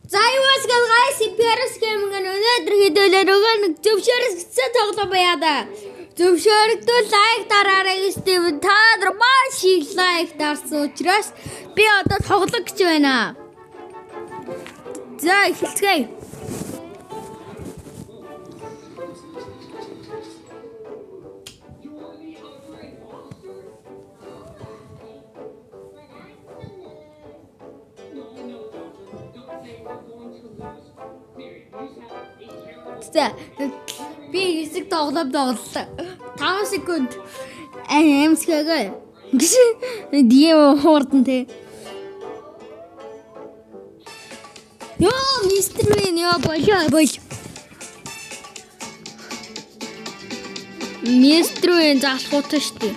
За юу гайс Пиарс гейминг өнөөдөр хэдүүлээ нөгөө нэг зөвшөөрөгдсөн тоглоом байя да. Зөвшөөрөгдөл лайк дараарай Стивен та нар маш их лайк дарсан учраас би одоо тоглох гэж байна. За эхэлцгээе. Би хэсэг тоглоом тоглолоо. 5 секунд амсгагаа. Дим хуурдан те. Ёо мистер Вин ёо болоо. Мистер Вин заалхуутай штэ.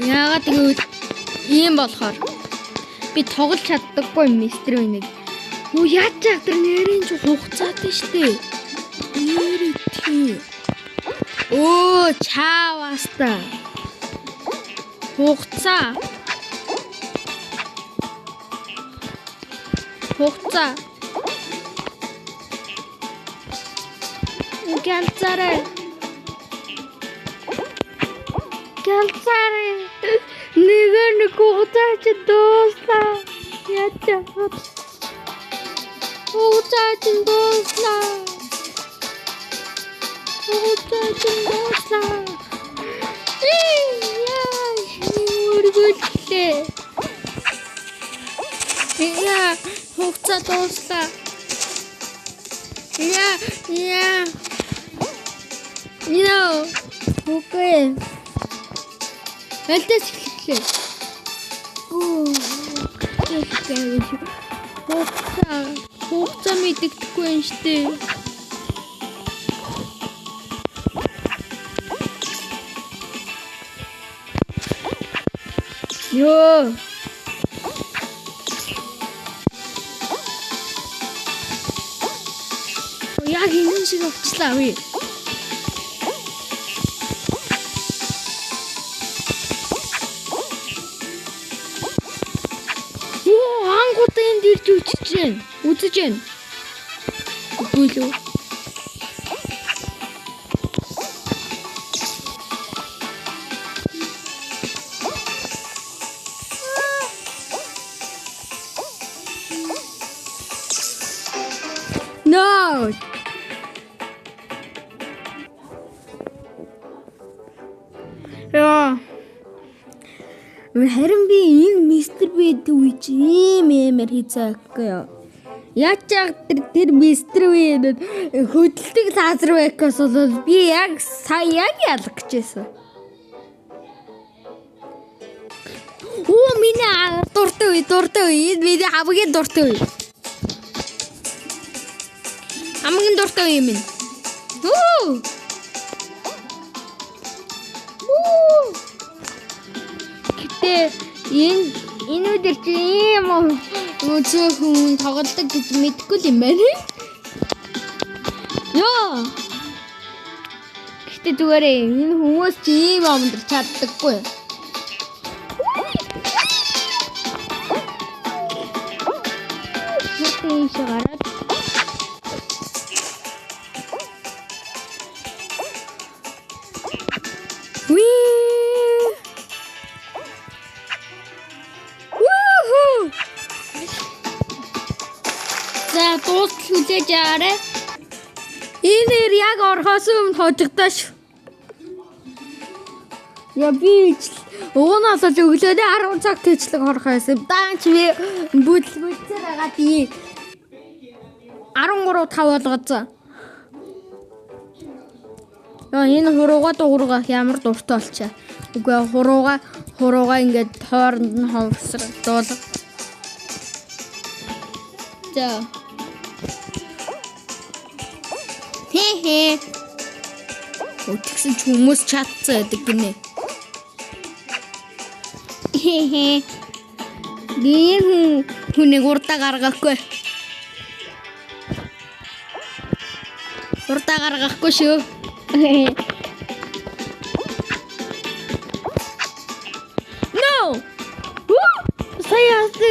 Яагаад гэвэл ийм болохоор би тоглож чаддаггүй мистер Винийг. Оо яаж чадвар нэрийн ч хугацаатай штэ. Нэрээ. Оо чааваста. Хугацаа. Гэлцарэ. Нэг хугацаа ч дуслаа. Яаж чадвар. Хугацаа ч дуслаа. Хугацаа дуслаа. No. Окей. Элтэс эхлэв. Хугацаа мэддэггүй юм штэ. Ёо. Яг энэ шиг авчлаа вэ. Ангуудын дэрж үзэж байна. Үгүй л үү. No. Яа. Харин би энэ мистер Бэд үуч иймэр хийцээхгүй. Яаж тэр мистер Бэд хөдөлдөг лазер байкас бол би яг сая ялах гэжсэн. Оо миний дуртай үе. Миний хамгийн дуртай үе. Хамгийн дуртай үе минь. Энэ үдэр чи ийм цөөхөн тоглодог гэж мэдэхгүй юм байна. Ёо. Гэтэ зүгээрээ энэ хүмүүс чи ийм амдэр чаддаггүй. Хэтийн шагараад. Хүлээж аваарай. Энэ яг орхоос өмнө хожигдоош. Я би уунаасаа л өглөөдөө 10 цаг тэжлэг орхоос. Даанч би бүтлгүүцээр байгаа тий. 13:5 болгоцсон. Энэ хурууга дуургах ямар дуртай болчаа. Үгүй хурууга ингээд хооронд нь ховсрагдуул. За Өтгсөн ч хүмүүс чадсан байдаг гинэ. Дийн хүнийг урдаа гаргахгүй. шүү. No!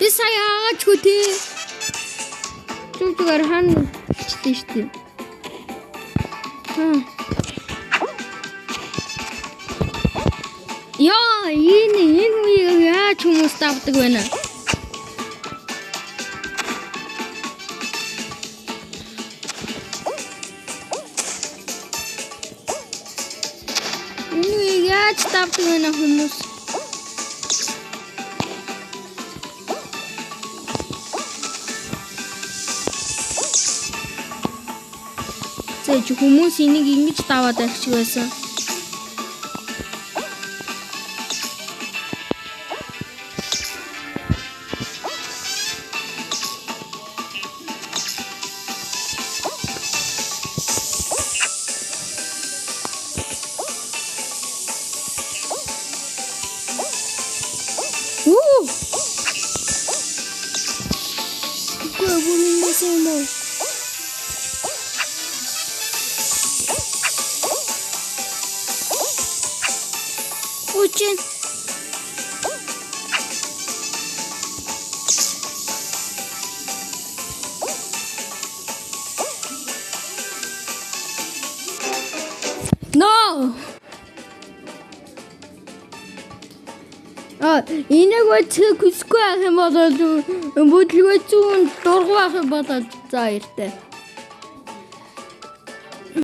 Би сая хаагач хөтөө. Зүгээр хаана чихдээ штеп. Яа, энэ үеийг яаж хүмүүс давдаг вэ нэ? Энэ үеийг яаж давдаг вэ нэ хүмүүс? Зэ хүмүүс энийг ингэж даваад авчих байсан. Учин. No. Энийг үгүй хэсгүй ах юм бол бүтлгүй зүүн дургуй ах юм болоо за эртээ.